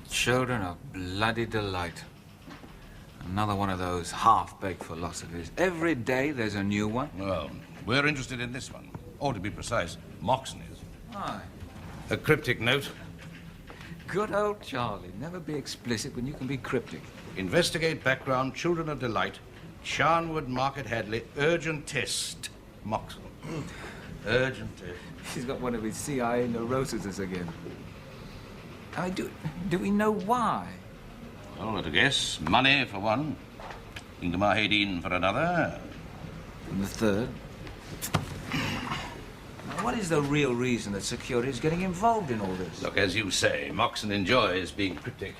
Children of bloody delight. Another one of those half-baked philosophies. Every day there's a new one. Well, we're interested in this one. Or to be precise, Moxon is. Aye. A cryptic note. Good old Charlie. Never be explicit when you can be cryptic. Investigate background, children of delight, Charnwood, Market Hadley, urgent test. Moxon. Urgent test. He's got one of his CIA neuroses again. I mean, do we know why? Well, at a guess, money for one, Kingdom Ahadine for another. And the third? Now, what is the real reason that security is getting involved in all this? Look, as you say, Moxon enjoys being cryptic.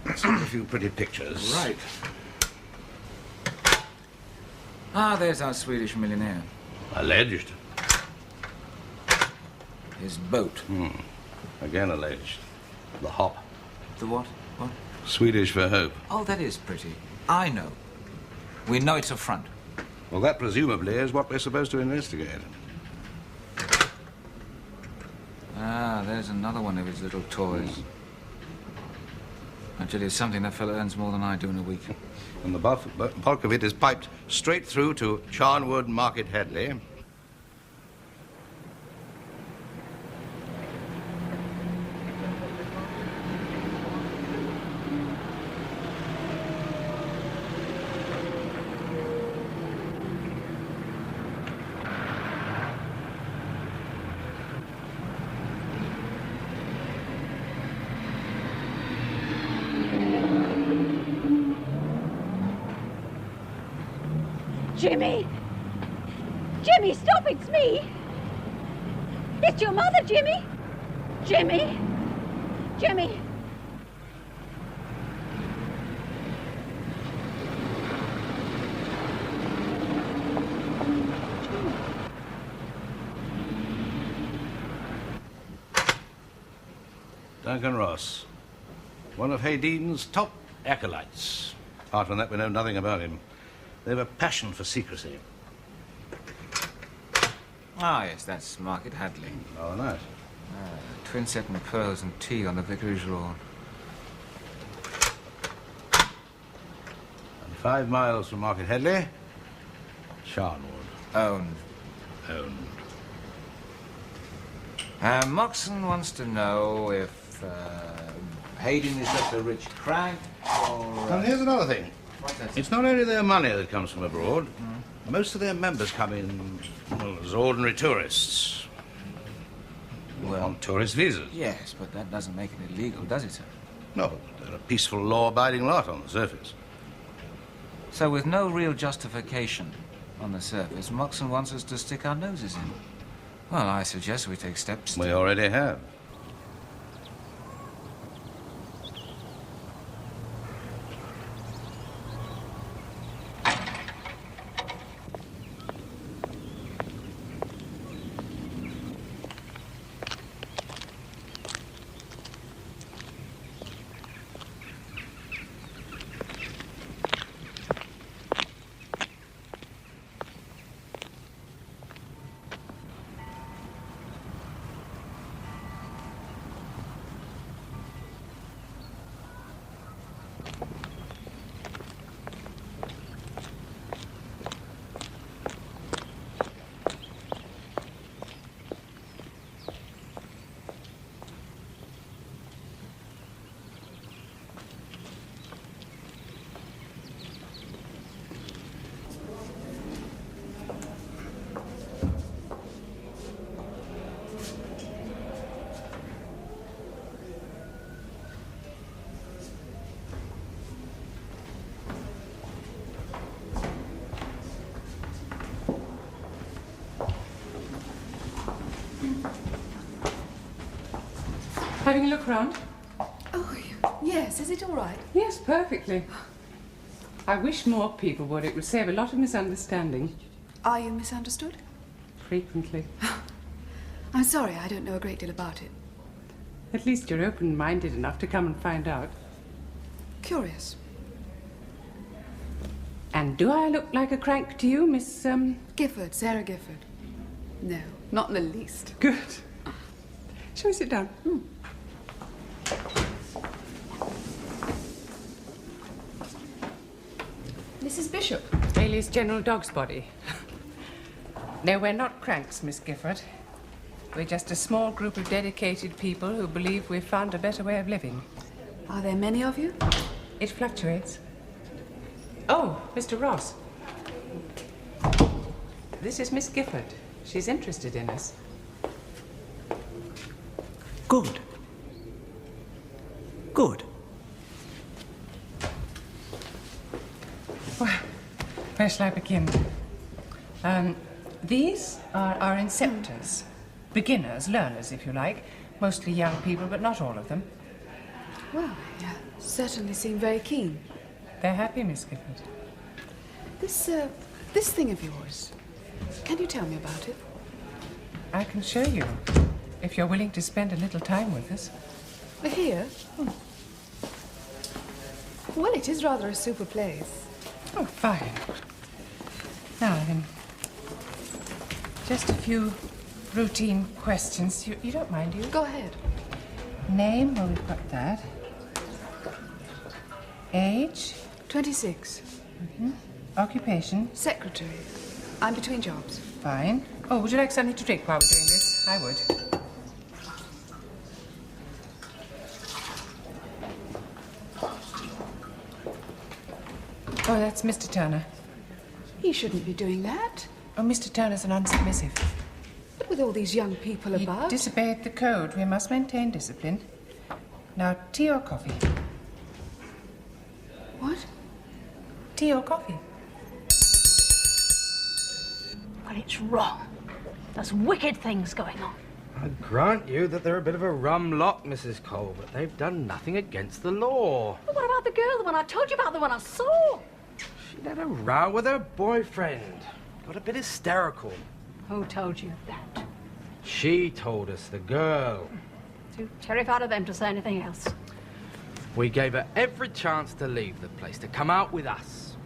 Let's look at a few pretty pictures. Right. Ah, there's our Swedish millionaire. Alleged. His boat. Again alleged. The hop. The what? What? Swedish for hope. Oh, that is pretty. I know. We know it's a front. Well, that presumably is what we're supposed to investigate. Ah, there's another one of his little toys. I tell you something, that fellow earns more than I do in a week. And the bulk of it is piped straight through to Charnwood, Market Hadley. Jimmy! Jimmy, stop! It's me! It's your mother, Jimmy! Jimmy! Jimmy! Duncan Ross, one of Haydine's top acolytes. Apart from that, we know nothing about him. They have a passion for secrecy. Ah, yes, that's Market Hadley. Oh, nice. Twin set and pearls and tea on the vicarage lawn. And 5 miles from Market Hadley, Charnwood. Owned. Owned. Moxon wants to know if Hayden is just a rich crank or... And here's another thing. What's that? It's not only their money that comes from abroad. Most of their members come in, well, as ordinary tourists. Well, on tourist visas. Yes, but that doesn't make it illegal, does it, sir? No, they're a peaceful, law-abiding lot on the surface. So with no real justification on the surface, Moxon wants us to stick our noses in. Well, I suggest we take steps to... We already have. Having a look round? Oh, yes. Is it all right? Yes, perfectly. I wish more people would. It would save a lot of misunderstanding. Are you misunderstood? Frequently. I'm sorry, I don't know a great deal about it. At least you're open-minded enough to come and find out. Curious. And do I look like a crank to you, Miss, Gifford, Sarah Gifford. No, not in the least. Good. Shall we sit down? Mrs. Bishop. Alias General Dogsbody. No, we're not cranks, Miss Gifford. We're just a small group of dedicated people who believe we've found a better way of living. Are there many of you? It fluctuates. Oh, Mr. Ross. This is Miss Gifford. She's interested in us. Good. Good. Well, where shall I begin? These are our inceptors. Beginners, learners, if you like. Mostly young people, but not all of them. Well, they certainly seem very keen. They're happy, Miss Gifford. This thing of yours, can you tell me about it? I can show you, if you're willing to spend a little time with us. Here? Well, it is rather a super place. Oh, fine. Now then, just a few routine questions. You don't mind, do you? Go ahead. Name, well, we've got that. Age? 26. Occupation? Secretary. I'm between jobs. Fine. Oh, would you like something to drink while we're doing this? I would. Oh, that's Mr. Turner. He shouldn't be doing that. Oh, Mr. Turner's an unsubmissive. But with all these young people He about... disobeyed the code. We must maintain discipline. Now, tea or coffee? What? Tea or coffee? Well, it's wrong. There's wicked things going on. I grant you that they're a bit of a rum lot, Mrs. Cole, but they've done nothing against the law. But what about the girl, the one I told you about, the one I saw? She had a row with her boyfriend. Got a bit hysterical. Who told you that? She told us, the girl. Too terrified of them to say anything else. We gave her every chance to leave the place, to come out with us.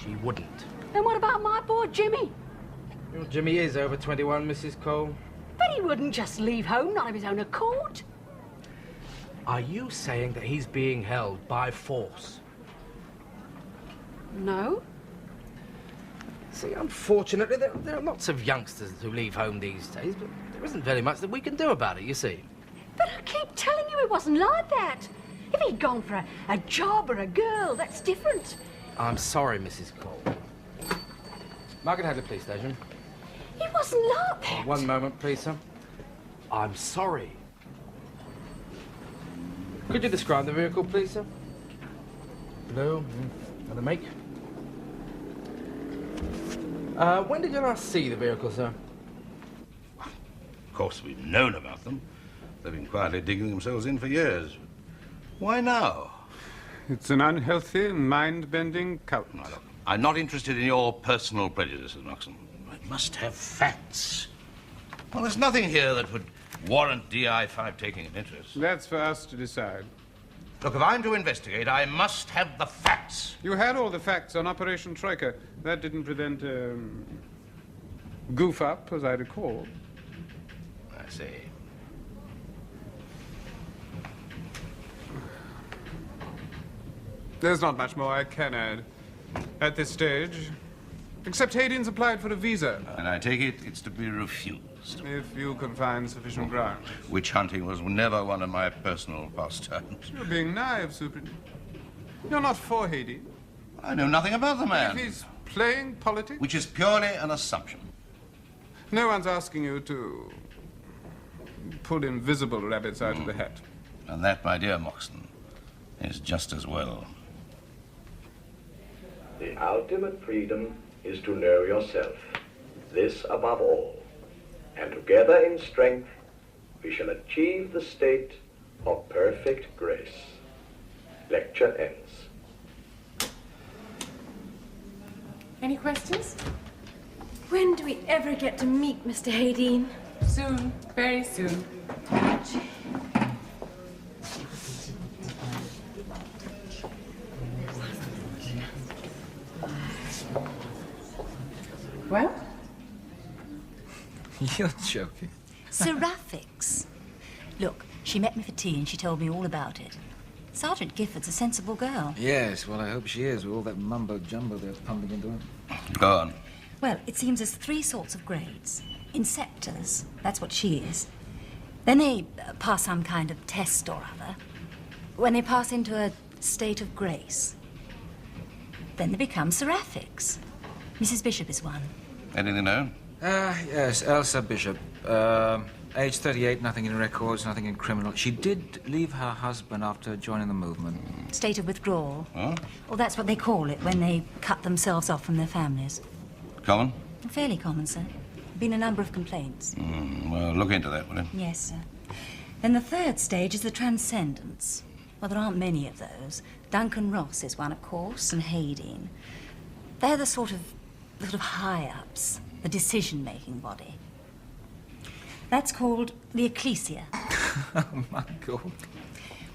She wouldn't. Then what about my boy Jimmy? Your Jimmy is over 21, Mrs. Cole. But he wouldn't just leave home, not of his own accord. Are you saying that he's being held by force? No. See, unfortunately, there are lots of youngsters who leave home these days, but there isn't very much that we can do about it, you see. But I keep telling you it wasn't like that. If he'd gone for a job or a girl, that's different. I'm sorry, Mrs. Cole. Margaret Hadley Police Station. He wasn't like that. One moment, please, sir. I'm sorry. Could you describe the vehicle, please, sir? Blue, and the make? When did you last see the vehicle, sir? Of course, we've known about them. They've been quietly digging themselves in for years. Why now? It's an unhealthy, mind-bending cult. Now, look, I'm not interested in your personal prejudices, Moxon. I must have facts. Well, there's nothing here that would warrant DI-5 taking an interest. That's for us to decide. Look, if I'm to investigate, I must have the facts. You had all the facts on Operation Troika. That didn't prevent goof up, as I recall. I see. There's not much more I can add at this stage, except Hadine's applied for a visa. And I take it it's to be refused. If you can find sufficient ground. Witch hunting was never one of my personal pastimes. You're being naive, Superintendent. You're not for Hadine. I know nothing about the man. If he's playing politics... Which is purely an assumption. No one's asking you to pull invisible rabbits out of the hat. And that, my dear Moxon, is just as well. The ultimate freedom is to know yourself, this above all. And together in strength, we shall achieve the state of perfect grace. Lecture ends. Any questions? When do we ever get to meet Mr. Hadine? Soon, very soon. Well? You're joking. Seraphics. Look, she met me for tea and she told me all about it. Sergeant Gifford's a sensible girl. Yes, well, I hope she is, with all that mumbo-jumbo they're pumping into her. Go on. Well, it seems there's 3 sorts of grades. Inceptors, that's what she is. Then they pass some kind of test or other. When they pass into a state of grace, then they become seraphics. Mrs. Bishop is one. Anything known? Yes, Elsa Bishop. Age 38, nothing in records, nothing in criminal. She did leave her husband after joining the movement. State of withdrawal. Huh? Well, that's what they call it when they cut themselves off from their families. Common? Fairly common, sir. Been a number of complaints. Well, look into that, will you? Yes, sir. Then the 3rd stage is the transcendence. Well, there aren't many of those. Duncan Ross is one, of course, and Hadine. They're the sort of high-ups, the decision-making body. That's called the ecclesia. Oh, my God.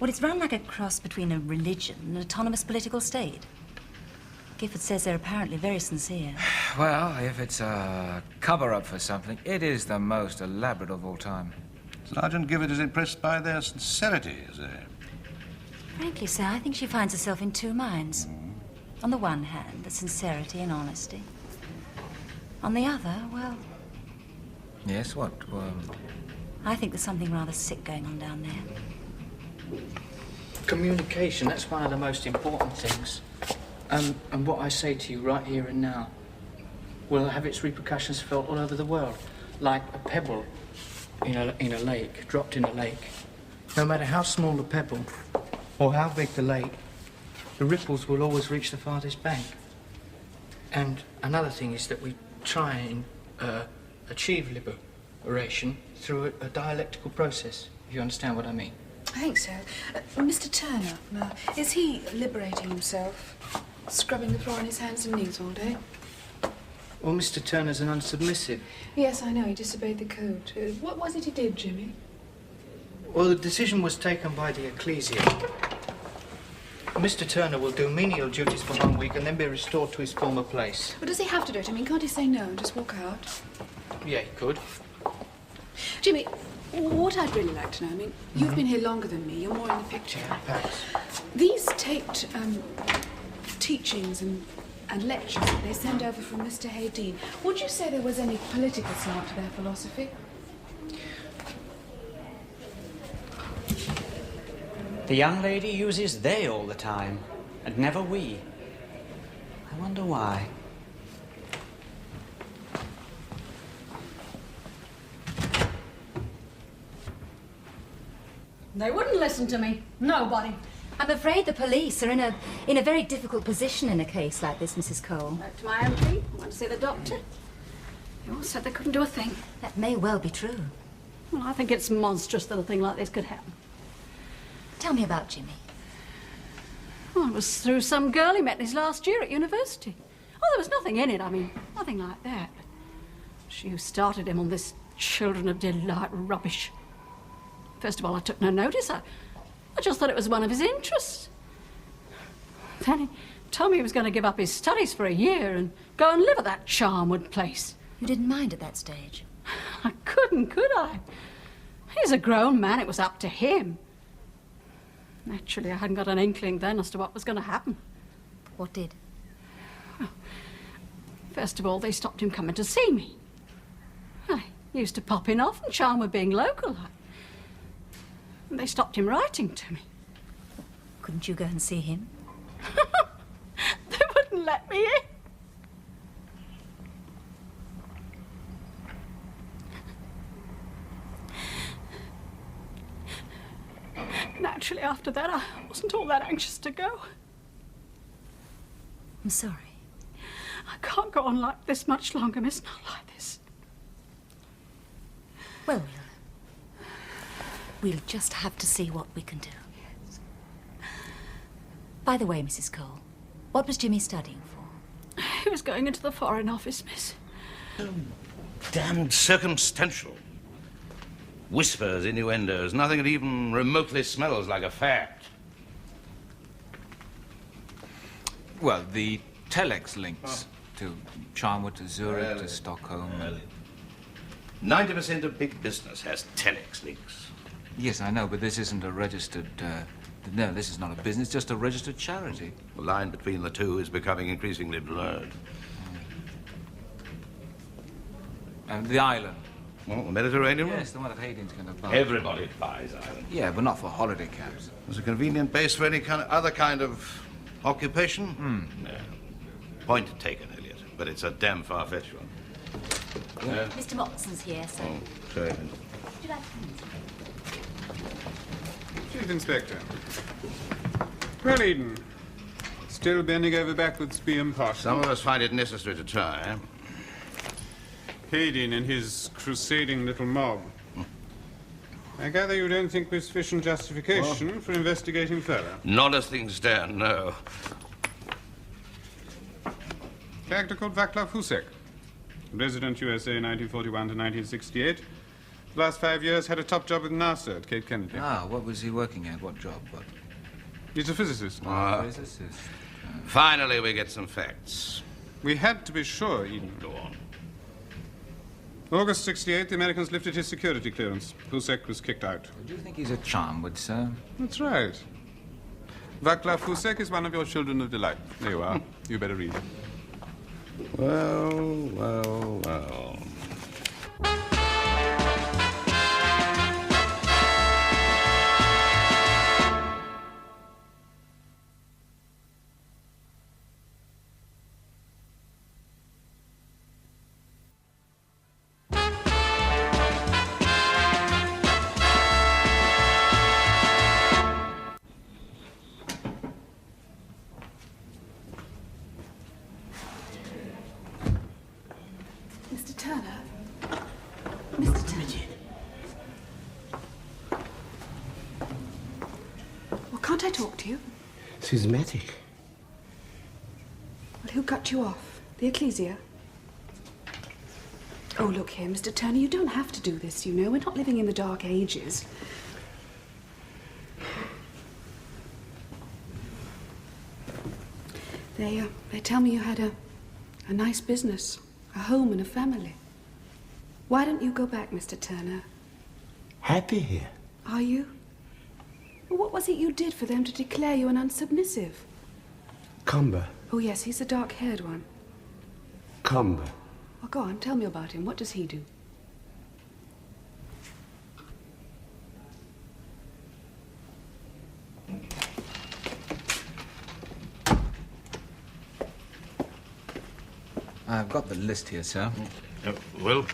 Well, it's run like a cross between a religion and an autonomous political state. Gifford says they're apparently very sincere. Well, if it's a cover-up for something, it is the most elaborate of all time. Sergeant Gifford is impressed by their sincerity, is he? Frankly, sir, I think she finds herself in 2 minds. On the one hand, the sincerity and honesty. On the other, well, Yes, what? I think there's something rather sick going on down there. Communication, that's one of the most important things. And what I say to you right here and now will have its repercussions felt all over the world, like a pebble in a lake, dropped in a lake. No matter how small the pebble or how big the lake, the ripples will always reach the farthest bank. And another thing is that we try and achieve liberation through a dialectical process, if you understand what I mean. I think so. Mr. Turner, is he liberating himself? Scrubbing the floor on his hands and knees all day? Well, Mr. Turner's an unsubmissive. Yes, I know. He disobeyed the code. What was it he did, Jimmy? Well, the decision was taken by the ecclesia. Mr. Turner will do menial duties for 1 week and then be restored to his former place. But does he have to do it? I mean, can't he say no and just walk out? Yeah, he could. Jimmy, what I'd really like to know, I mean, you've been here longer than me. You're more in the picture. Perhaps. These taped teachings and lectures that they send over from Mr. Hadine, would you say there was any political slant to their philosophy? The young lady uses they all the time, and never we. I wonder why. They wouldn't listen to me. Nobody. I'm afraid the police are in a very difficult position in a case like this, Mrs. Cole. Back to my MP. Want to see the doctor? They all said they couldn't do a thing. That may well be true. Well, I think it's monstrous that a thing like this could happen. Tell me about Jimmy. Well, it was through some girl he met his last year at university. Oh, there was nothing in it. I mean, nothing like that. She who started him on this Children of Delight rubbish. First of all, I took no notice. I just thought it was one of his interests. Then he told me he was going to give up his studies for a year and go and live at that Charnwood place. You didn't mind at that stage? I couldn't, could I? He's a grown man. It was up to him. Naturally, I hadn't got an inkling then as to what was going to happen. What did? Well, first of all, they stopped him coming to see me. Well, he used to pop in often, Charnwood being local. And they stopped him writing to me. Couldn't you go and see him? They wouldn't let me in. Naturally, after that, I wasn't all that anxious to go. I'm sorry. I can't go on like this much longer, miss. Not like this. Well, We'll just have to see what we can do. By the way, Mrs. Cole, what was Jimmy studying for? He was going into the Foreign Office, miss. Oh, damned circumstantial. Whispers, innuendos, nothing that even remotely smells like a fact. Well, the telex links to Charnwood, to Zurich, to Stockholm. 90% of big business has telex links. Yes, I know, but this isn't a registered... no, this is not a business, just a registered charity. The line between the two is becoming increasingly blurred. And the island. Well, the Mediterranean one? Yes, the one that Hayden's going to buy. Everybody buys island. Yeah, but not for holiday camps. It's a convenient base for any other kind of occupation? No. Point taken, Elliot. But it's a damn far-fetched one. Mr. Moxon's here, sir. Oh, sorry. Would you like to... Chief Inspector. Well, Eden, still bending over backwards to be impartial. Some of us find it necessary to try. Hayden and his crusading little mob. I gather you don't think there's sufficient justification for investigating further. Not as things stand, no. Character called Vaclav Husek. Resident USA 1941 to 1968. The last 5 years had a top job with NASA at Cape Kennedy. Ah, what was he working at? What job? What? He's a physicist. Physicist. Finally, we get some facts. We had to be sure, Eden. Go on. August 68, the Americans lifted his security clearance. Husek was kicked out. Do you think he's a Charnwood, sir? That's right. Vaclav Husek is one of your children of delight. There you are. You better read. Well, well, well. Mr. Turner? Mr. Turner? Well, can't I talk to you? Schismatic. Well, who cut you off? The Ecclesia? Oh, look here, Mr. Turner, you don't have to do this, you know. We're not living in the Dark Ages. They tell me you had a nice business, a home and a family. Why don't you go back, Mr. Turner? Happy here. Are you? Well, what was it you did for them to declare you an unsubmissive? Cumber. Oh, yes, he's the dark-haired one. Cumber. Well, go on, tell me about him. What does he do? I've got the list here, sir. Well?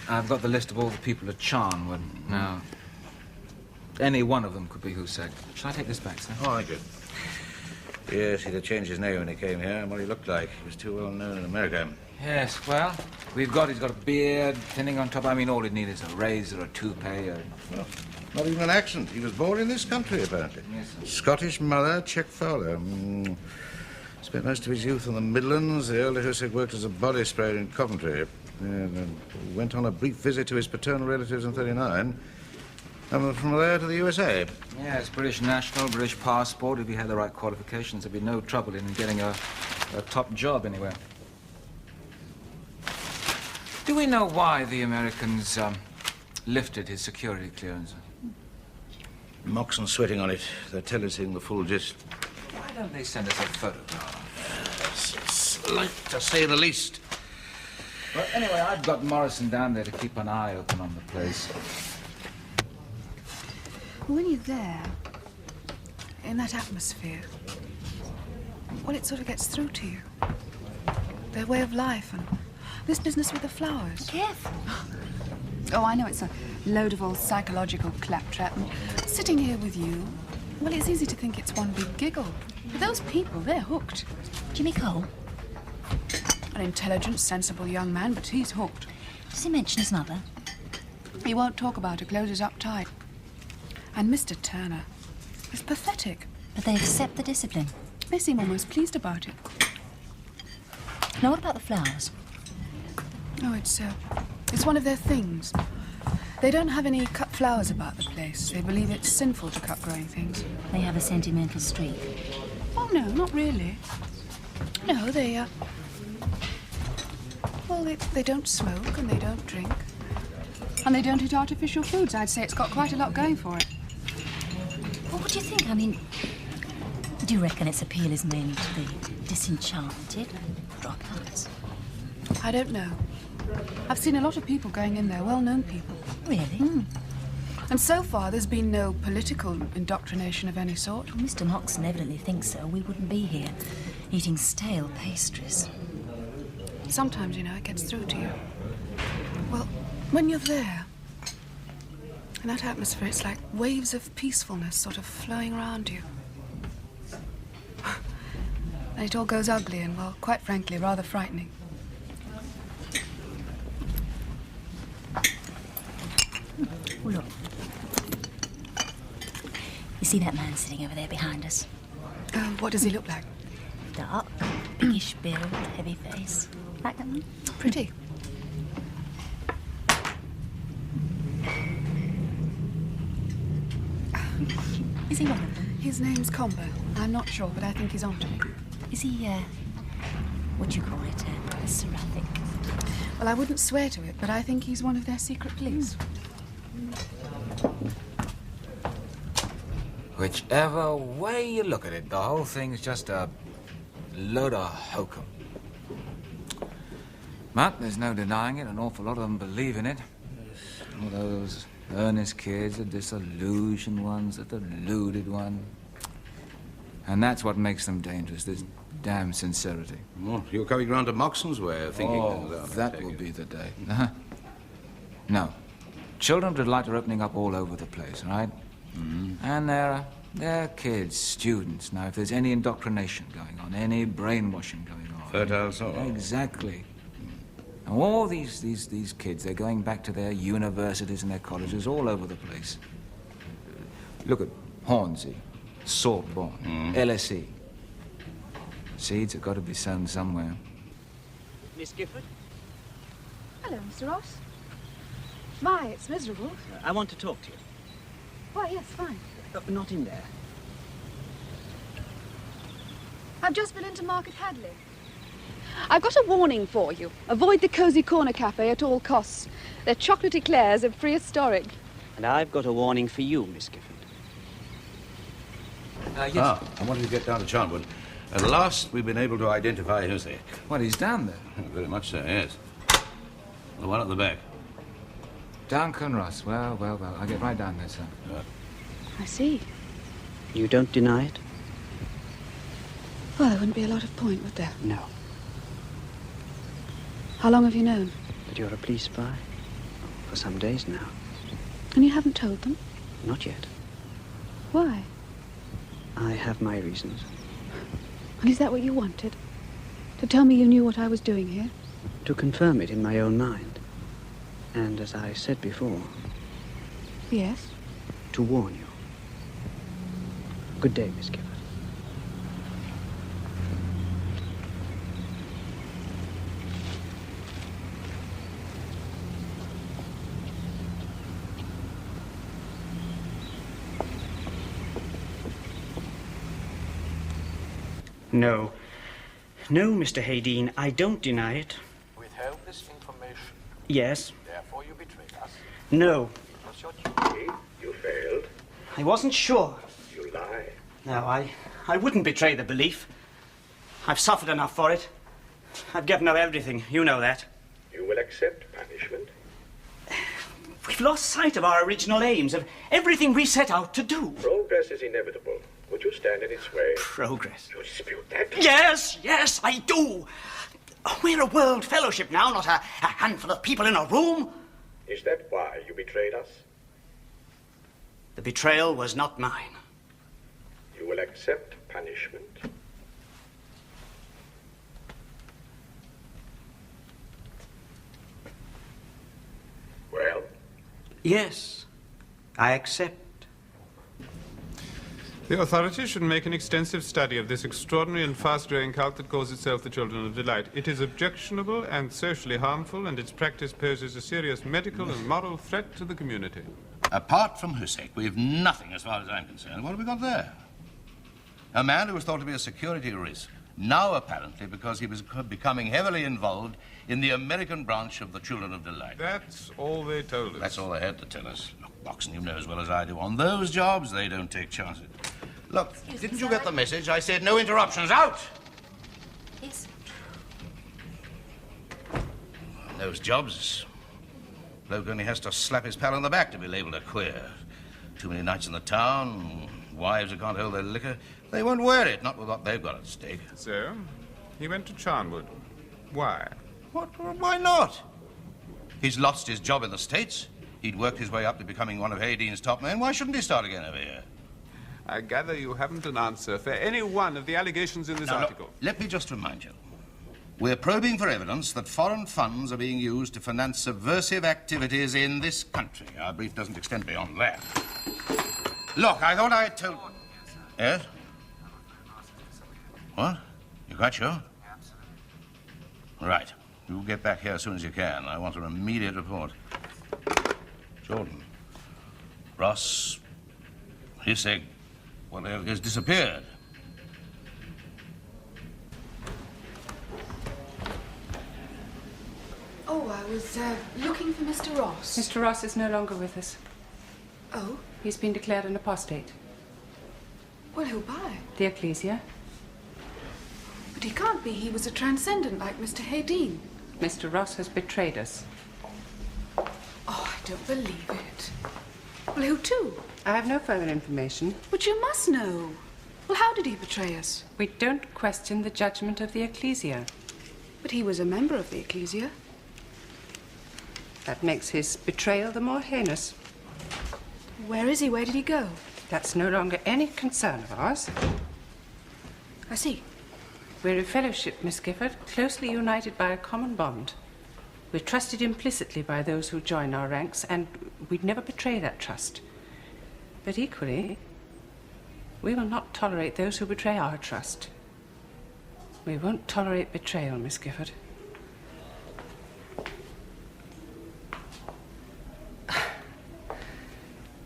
I've got the list of all the people at Charnwood. Now, any one of them could be Husek. Shall I take this back, sir? Oh, thank you. Yes, he'd have changed his name when he came here and what he looked like. He was too well known in America. Yes, well, he's got a beard, thinning on top. I mean, all he'd need is a razor, a toupee, or... Well, not even an accent. He was born in this country, apparently. Yes, sir. Scottish mother, Czech father. Spent most of his youth in the Midlands. The elder Husek worked as a body sprayer in Coventry. And went on a brief visit to his paternal relatives in 39. And from there to the USA. Yes, British national, British passport. If he had the right qualifications, there'd be no trouble in getting a top job anywhere. Do we know why the Americans lifted his security clearance? Moxon's sweating on it. They're telling the full gist. Why don't they send us a photograph? Slight, to say the least. Well, anyway, I've got Morrison down there to keep an eye open on the place. When you're there, in that atmosphere, well, it sort of gets through to you. Their way of life and this business with the flowers. Careful. Oh, I know it's a load of old psychological claptrap. And sitting here with you, well, it's easy to think it's one big giggle. But those people, they're hooked. Jimmy Cole? An intelligent, sensible young man, but he's hooked. Does he mention his mother? He won't talk about her, closes up tight. And Mr. Turner is pathetic. But they accept the discipline. They seem almost pleased about it. Now, what about the flowers? Oh, it's one of their things. They don't have any cut flowers about the place. They believe it's sinful to cut growing things. They have a sentimental streak. Oh, no, not really. No, well, they don't smoke and they don't drink. And they don't eat artificial foods. I'd say it's got quite a lot going for it. Well, what do you think? I mean, do you reckon its appeal is mainly to the disenchanted, dropouts? I don't know. I've seen a lot of people going in there, well-known people. Really? And so far, there's been no political indoctrination of any sort. Well, Mr. Moxon evidently thinks so. We wouldn't be here, eating stale pastries. Sometimes, you know, it gets through to you. Well, when you're there, in that atmosphere, it's like waves of peacefulness sort of flowing around you. And it all goes ugly and, well, quite frankly, rather frightening. Oh, look. You see that man sitting over there behind us? What does he look like? Dark, biggish build, heavy face. Like that one? Pretty. Is he one of them? His name's Combo. I'm not sure, but I think he's on to me. Is he, what do you call it, a seraphic? Well, I wouldn't swear to it, but I think he's one of their secret police. Whichever way you look at it, the whole thing's just a load of hokum. But there's no denying it, an awful lot of them believe in it. All those earnest kids, the disillusioned ones, the deluded one. And that's what makes them dangerous, this damn sincerity. Oh, you're coming round to Moxon's way of thinking. Oh, that will be the day. No. Children of delight are opening up all over the place, right? Mm-hmm. And they're kids, students. Now, if there's any indoctrination going on, any brainwashing going on... Fertile soil. Exactly. And all these kids, they're going back to their universities and their colleges all over the place. Look at Hornsey, Sorbonne, LSE. Seeds have got to be sown somewhere. Miss Gifford? Hello, Mr. Ross. My, it's miserable. I want to talk to you. Why, yes, fine. Not in there. I've just been into Market Hadley. I've got a warning for you. Avoid the Cozy Corner Cafe at all costs. Their chocolate eclairs are prehistoric. And I've got a warning for you, Miss Gifford. Yes. I wanted to get down to Charnwood. At last, we've been able to identify Husek. What, he's down there? Very much so, yes. The one at the back. Duncan Ross. Well. I'll get right down there, sir. I see. You don't deny it? Well, there wouldn't be a lot of point, would there? No. How long have you known? That you're a police spy? For some days now. And you haven't told them? Not yet. Why? I have my reasons. And is that what you wanted? To tell me you knew what I was doing here? To confirm it in my own mind. And as I said before... Yes? To warn you. Good day, Miss Gifford. No. No, Mr. Haydeen, I don't deny it. Withheld this information. Yes. Therefore you betrayed us. No. It was your duty. You failed. I wasn't sure. You lie. No, I wouldn't betray the belief. I've suffered enough for it. I've given up everything. You know that. You will accept punishment. We've lost sight of our original aims, of everything we set out to do. Progress is inevitable. Would you stand in its way? Progress? You dispute that? Yes, I do. We're a world fellowship now, not a handful of people in a room. Is that why you betrayed us? The betrayal was not mine. You will accept punishment. Well? Yes, I accept The authorities should make an extensive study of this extraordinary and fast-growing cult that calls itself the Children of Delight. It is objectionable and socially harmful, and its practice poses a serious medical and moral threat to the community. Apart from Husek, we've nothing as far as I'm concerned. What have we got there? A man who was thought to be a security risk. Now, apparently, because he was becoming heavily involved in the American branch of the Children of Delight. That's all they told us. That's all they had to tell us. Look, Boxon, you know as well as I do, on those jobs, they don't take chances. Look, didn't you get the message? I said no interruptions. Out! Yes. On those jobs, bloke only has to slap his pal on the back to be labelled a queer. Too many nights in the town, wives who can't hold their liquor. They won't wear it, not with what they've got at stake. So, he went to Charnwood. Why? What? Why not? He's lost his job in the States. He'd worked his way up to becoming one of Hayden's top men. Why shouldn't he start again over here? I gather you haven't an answer for any one of the allegations in this article. Look, let me just remind you. We're probing for evidence that foreign funds are being used to finance subversive activities in this country. Our brief doesn't extend beyond that. Look, I thought I had told... Yes? What? You quite sure? Right. You get back here as soon as you can. I want an immediate report. Jordan. Ross. Husek. Whatever has disappeared. Oh, I was looking for Mr. Ross. Mr. Ross is no longer with us. Oh? He's been declared an apostate. Well, who by? The Ecclesia. But he can't be. He was a transcendent like Mr. Hayden. Mr. Ross has betrayed us. Oh, I don't believe it. Well, who to? I have no further information. But you must know. Well, how did he betray us? We don't question the judgment of the Ecclesia. But he was a member of the Ecclesia. That makes his betrayal the more heinous. Where is he? Where did he go? That's no longer any concern of ours. I see. We're a fellowship, Miss Gifford, closely united by a common bond. We're trusted implicitly by those who join our ranks, and we'd never betray that trust. But equally, we will not tolerate those who betray our trust. We won't tolerate betrayal, Miss Gifford.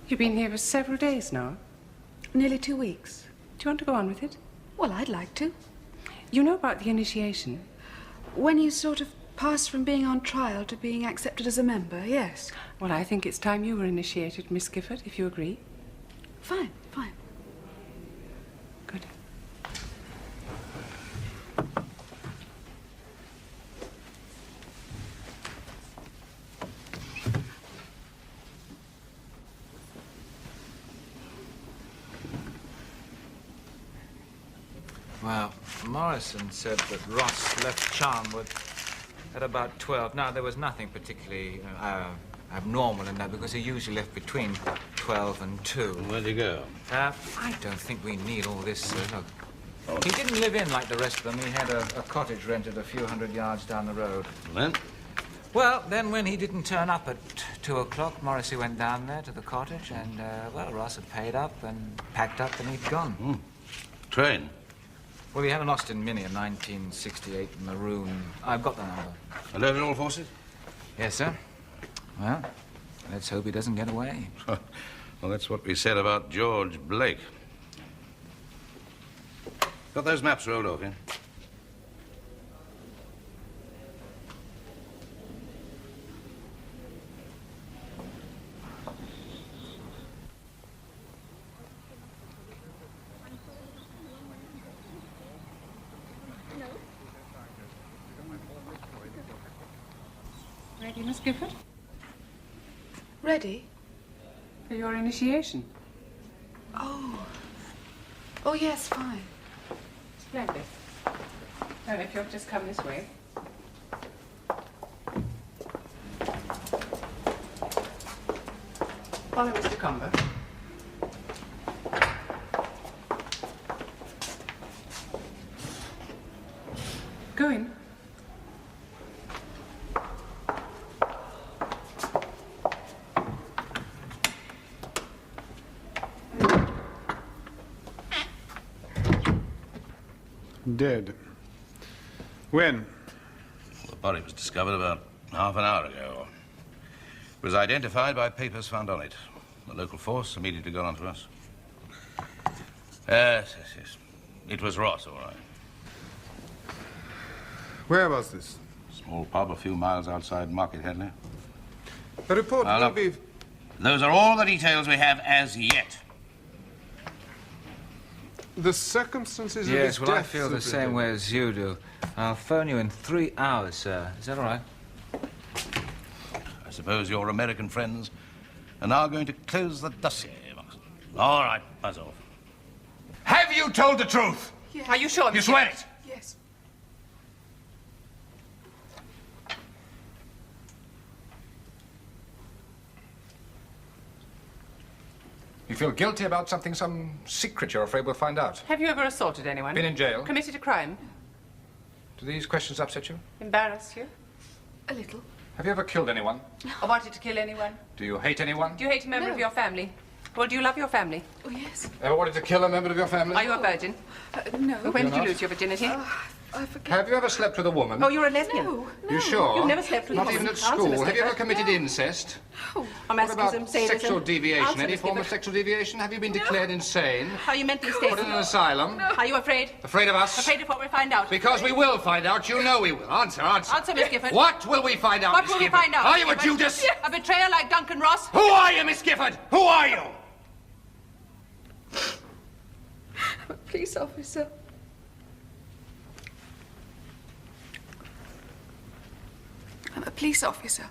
You've been here for several days now. Nearly 2 weeks. Do you want to go on with it? Well, I'd like to. You know about the initiation? When you sort of passed from being on trial to being accepted as a member, yes. Well, I think it's time you were initiated, Miss Gifford, if you agree. Fine, fine. Good. Well, Morrison said that Ross left Charnwood at about 12. Now, there was nothing particularly abnormal in that because he usually left between 12 and 2. Where'd he go? I don't think we need all this, look. He didn't live in like the rest of them. He had a cottage rented a few hundred yards down the road. Then? Well, then when he didn't turn up at 2 o'clock, Morrissey went down there to the cottage and, well, Ross had paid up and packed up and he'd gone. Train? Well, he had an Austin Mini, a 1968 maroon. I've got the number. Alert at all forces? Yes, sir. Well, let's hope he doesn't get away. Well, that's what we said about George Blake. Got those maps rolled off, yeah? Ready, Miss Gifford? Ready? For your initiation. Oh. Oh, yes, fine. Splendid. Well, if you'll just come this way. Follow Mr. Comber. Go in. Dead. When? Well, the body was discovered about half an hour ago. It was identified by papers found on it. The local force immediately got onto us. Yes. It was Ross, all right. Where was this? Small pub a few miles outside Market Headley. The report will be... Those are all the details we have as yet. The circumstances yes, of his well, I death, feel the same way as you do. I'll phone you in 3 hours, sir. Is that all right? I suppose your American friends are now going to close the dossier, Moxon. All right, buzz off. Have you told the truth? Yes. Are you sure? You swear it? Yes. You feel guilty about something, some secret you're afraid we'll find out? Have you ever assaulted anyone? Been in jail? Committed a crime? Do these questions upset you? Embarrassed you? A little. Have you ever killed anyone? Or wanted to kill anyone? Do you hate anyone? Do you hate a member of your family? Well, do you love your family? Oh, yes. Ever wanted to kill a member of your family? Are you a virgin? No. When did you not? lose your virginity? I forget. Have you ever slept with a woman? Oh, you're a lesbian? No. You sure? You've never slept with Not a woman? even at Answer, school. Miss Have you ever Gifford. committed incest? Or What masochism, about sadism? sexual deviation? Answer, Any Miss form of Gifford. sexual deviation? Have you been declared insane? Are you mentally Put in an stable? asylum? Are you afraid? Afraid of us? Afraid of what we find out? Because we will find out. You know we will. Answer. Answer, Miss Gifford. What will we find out, What Miss will we Gifford? find out? Are Miss you a Gifford? Judas? A betrayer like Duncan Ross? Who are you, Miss Gifford? Who are you? I'm a police officer. I'm a police officer.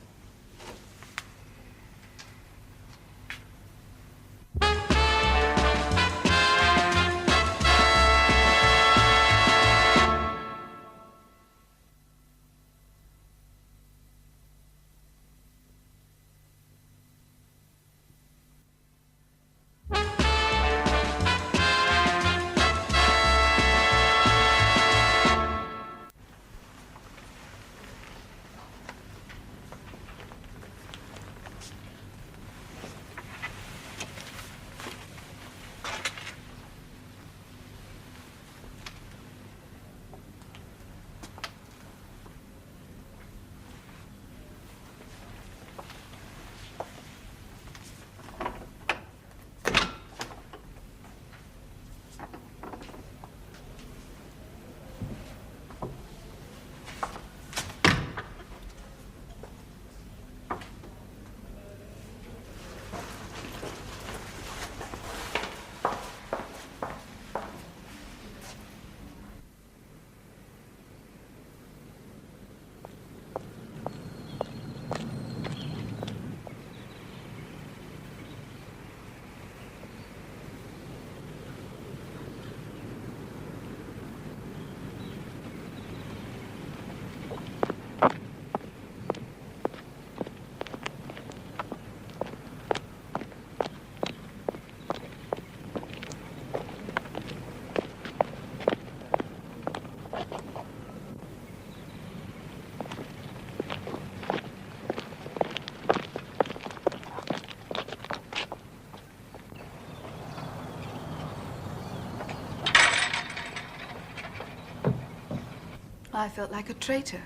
I felt like a traitor.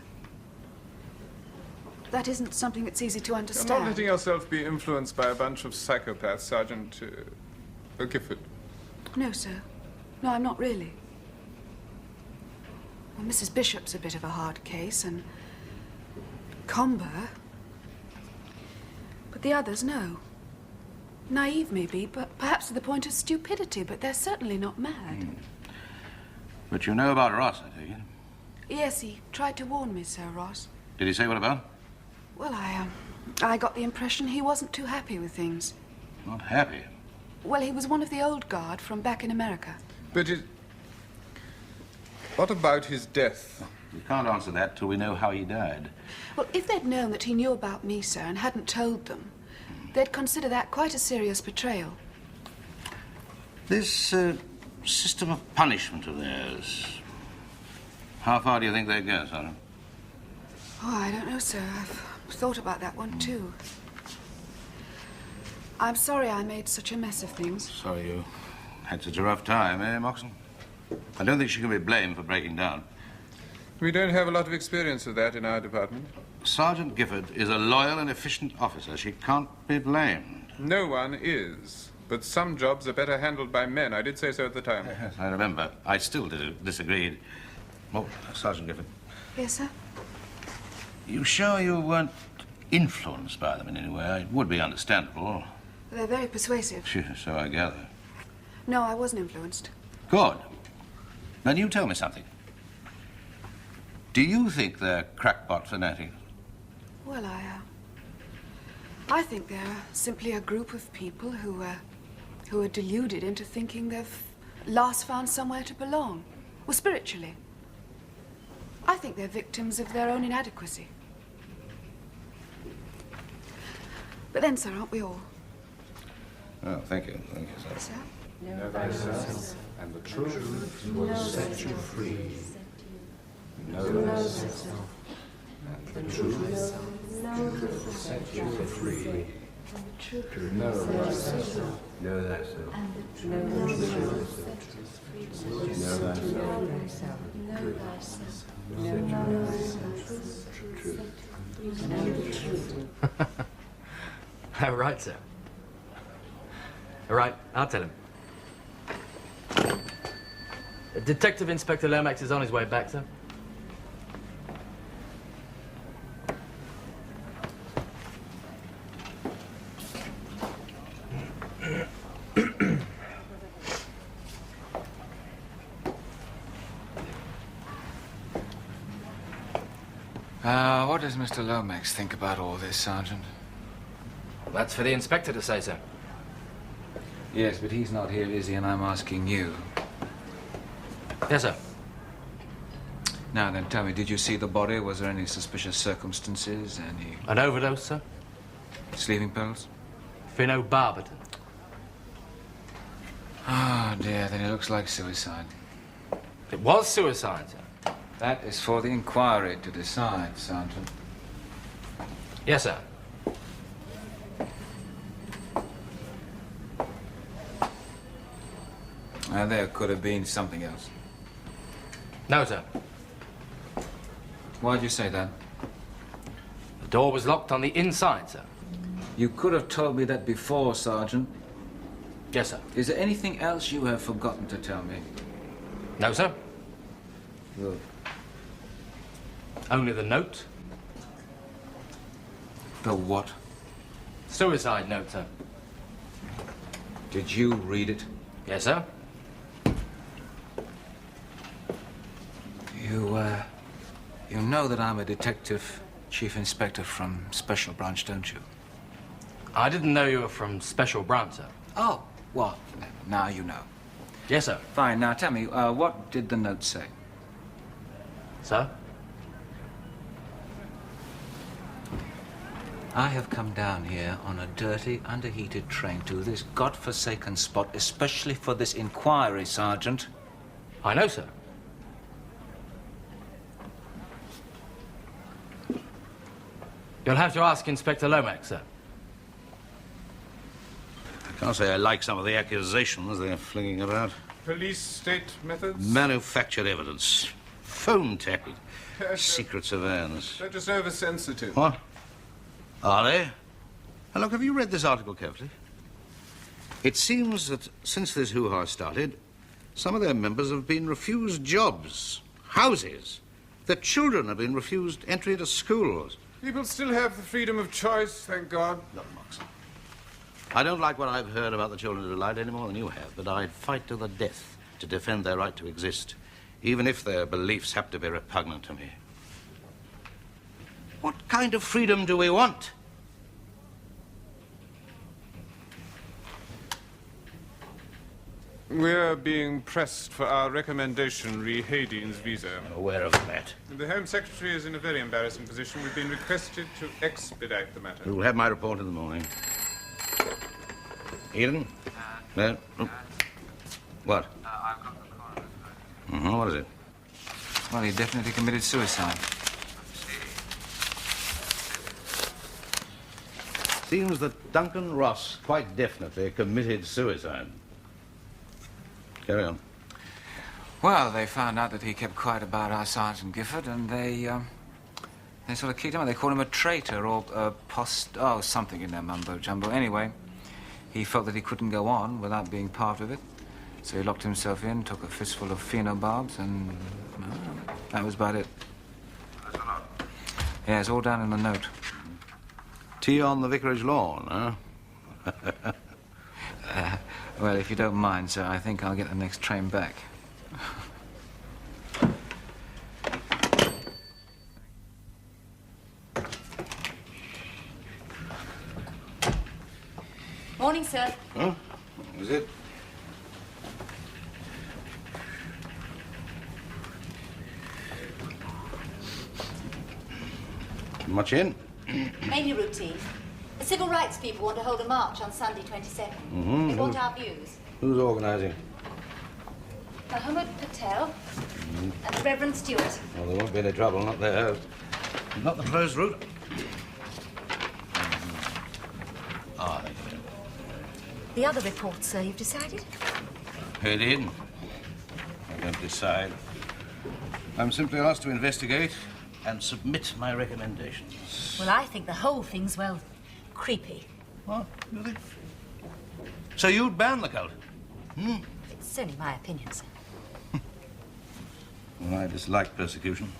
That isn't something that's easy to You're understand. not letting yourself be influenced by a bunch of psychopaths, Sergeant Gifford. No, sir. No, I'm not really. Well, Mrs. Bishop's a bit of a hard case, and Comber. But the others, no. Naive, maybe, but perhaps to the point of stupidity, but they're certainly not mad. But you know about Ross, I take it? Yes, he tried to warn me, Sir Ross. Did he say what about? Well, I got the impression he wasn't too happy with things. Not happy. Well, he was one of the old guard from back in America. But what about his death? We can't answer that till we know how he died. Well, if they'd known that he knew about me, sir, and hadn't told them, they'd consider that quite a serious betrayal. This system of punishment of theirs, how far do you think they go, Sergeant? Oh, I don't know, sir. I've thought about that one, too. I'm sorry I made such a mess of things. Sorry you had such a rough time, eh, Moxon? I don't think she can be blamed for breaking down. We don't have a lot of experience of that in our department. Sergeant Gifford is a loyal and efficient officer. She can't be blamed. No one is. But some jobs are better handled by men. I did say so at the time. Yes, I remember. I still disagreed. Oh, Sergeant Gifford. Yes, sir? You sure you weren't influenced by them in any way? It would be understandable. They're very persuasive. Sure, so I gather. No, I wasn't influenced. Good. Then you tell me something. Do you think they're crackpot fanatics? Well, I think they're simply a group of people who are deluded into thinking they've last found somewhere to belong. Well, spiritually. I think they're victims of their own inadequacy. But then, sir, aren't we all? Oh, thank you. Thank you, sir. Sir? Know thyself, and the truth will set you free. Know thyself, and the truth will set you free. To know thyself, know thyself, and the truth know thyself, know thyself, All right, sir. All right, I'll tell him. Detective Inspector Lomax is on his way back, sir. What does Mr. Lomax think about all this, Sergeant? That's for the inspector to say, sir. Yes, but he's not here, is he? And I'm asking you. Yes, sir. Now then, tell me, did you see the body? Was there any suspicious circumstances? Any... An overdose, sir? Sleeping pills? Phenobarbital. Oh, dear, then it looks like suicide. It was suicide, sir. That is for the inquiry to decide, Sergeant. Yes, sir. There could have been something else. No, sir. Why'd you say that? The door was locked on the inside, sir. You could have told me that before, Sergeant. Yes, sir. Is there anything else you have forgotten to tell me? No, sir. Good. Only the note. The what? Suicide note, sir. Did you read it? Yes, sir. You know that I'm a detective chief inspector from Special Branch, don't you? I didn't know you were from Special Branch, sir. Oh, well, now you know. Yes, sir. Fine, now tell me, what did the note say? Sir? I have come down here on a dirty, underheated train to this godforsaken spot, especially for this inquiry, Sergeant. I know, sir. You'll have to ask Inspector Lomax, sir. I can't say I like some of the accusations they're flinging about. Police state methods? Manufactured evidence. Phone tapping. Secret surveillance. They're just oversensitive. What? Are they? Now, look, have you read this article carefully? It seems that since this hoo-ha started, some of their members have been refused jobs, houses. Their children have been refused entry into schools. People still have the freedom of choice, thank God. Look, Moxon, I don't like what I've heard about the children of delight any more than you have, but I'd fight to the death to defend their right to exist, even if their beliefs happen to be repugnant to me. What kind of freedom do we want? We're being pressed for our recommendation re Hadine's visa. I'm aware of that. The Home Secretary is in a very embarrassing position. We've been requested to expedite the matter. You'll have my report in the morning. Eden? No? Oh. What? I've got the coroner's verdict. Mm-hmm. What is it? Well, he definitely committed suicide. Seems that Duncan Ross quite definitely committed suicide. Carry on. Well, they found out that he kept quiet about our Sergeant Gifford, and they sort of kicked him out. They called him a traitor or something in their mumbo-jumbo. Anyway, he felt that he couldn't go on without being part of it. So he locked himself in, took a fistful of phenobarbs, and that was about it. Yeah, it's all down in the note. Tea on the vicarage lawn, huh? Well, if you don't mind, sir, I think I'll get the next train back. Morning, sir. Huh? Is it? Much in? Mainly routine. The civil rights people want to hold a march on Sunday 22nd. Mm-hmm. They want our views. Who's organising? Mohammed Patel and the Reverend Stewart. Well, there won't be any trouble, not there. Not the closed route. Ah, thank you. The other reports, sir, you've decided? Head in. I don't decide. I'm simply asked to investigate and submit my recommendations. Well, I think the whole thing's, well, creepy. What? You think? So you'd ban the cult? Hmm? It's only my opinion, sir. Well, I dislike persecution.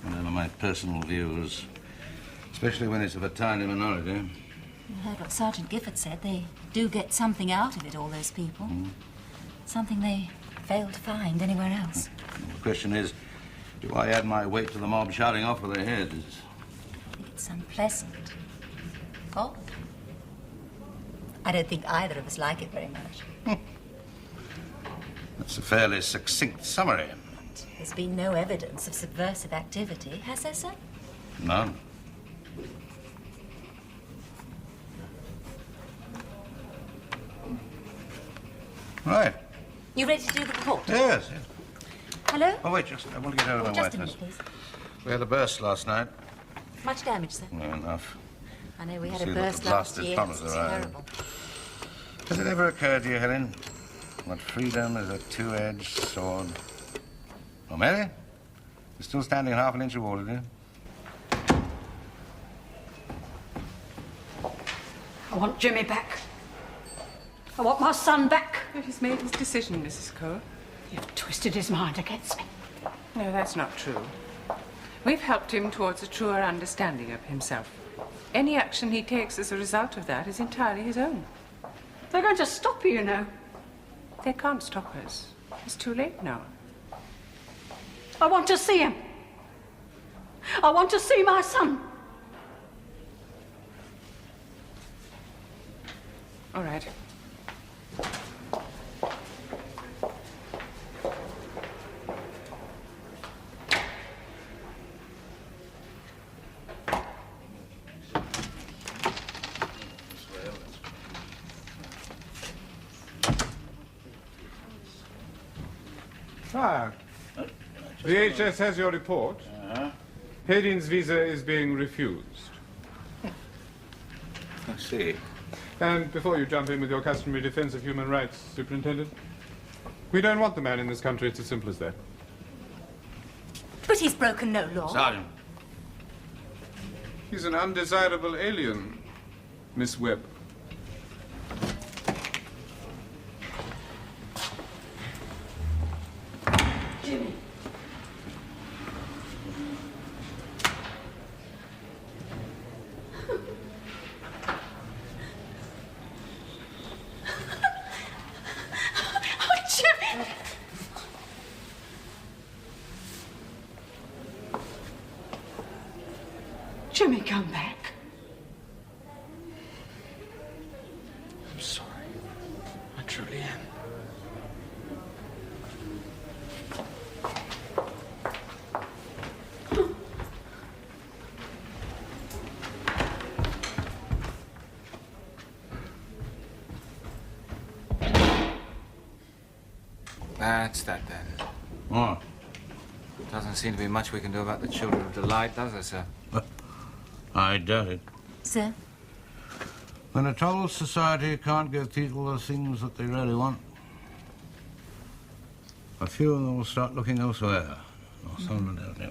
Whatever my personal views, especially when it's of a tiny minority. You heard what Sergeant Gifford said. They do get something out of it, all those people. Something they fail to find anywhere else. The question is, do I add my weight to the mob shouting off with their heads? I think it's unpleasant. Odd. I don't think either of us like it very much. That's a fairly succinct summary. There's been no evidence of subversive activity, has there, sir? None. Right. You ready to do the report? Yes, yes. Hello? Oh, wait, just, I want to get out of my Just wife a minute, first. please. We had a burst last night. Much damage, sir? No, enough. I know we had See a what the burst last blasted year. plumbers It's are. terrible. Has it ever occurred to you, Helen, that freedom is a two-edged sword? Oh, Mary? You're still standing in half an inch of water, do you? I want Jimmy back. I want my son back. But he's made his decision, Mrs. Cole. You've twisted his mind against me. No, that's not true. We've helped him towards a truer understanding of himself. Any action he takes as a result of that is entirely his own. They're going to stop you, you know. They can't stop us. It's too late now. I want to see him. I want to see my son. All right. Ah, VHS has your report. Hayden's visa is being refused. I see. And before you jump in with your customary defense of human rights, Superintendent, we don't want the man in this country. It's as simple as that. But he's broken no law. Sergeant. He's an undesirable alien, Miss Webb. Jimmy. Oh, Jimmy. Jimmy, come back. I'm sorry. I truly am. That's that, then. What? Doesn't seem to be much we can do about the Children of Delight, does there, sir? I doubt it. Sir? When a troubled society can't give people the things that they really want, a few of them will start looking elsewhere. Northumberland Avenue.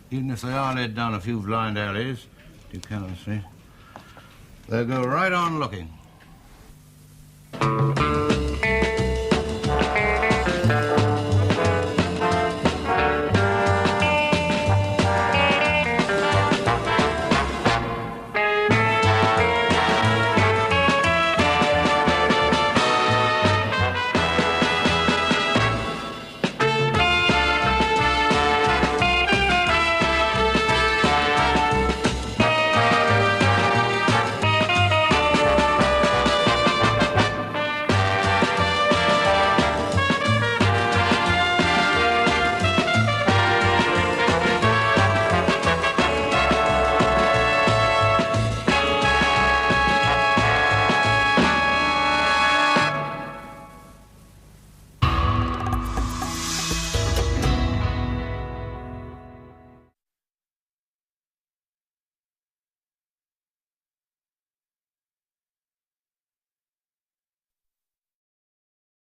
Even if they are led down a few blind alleys, Buchanan Street, they'll go right on looking.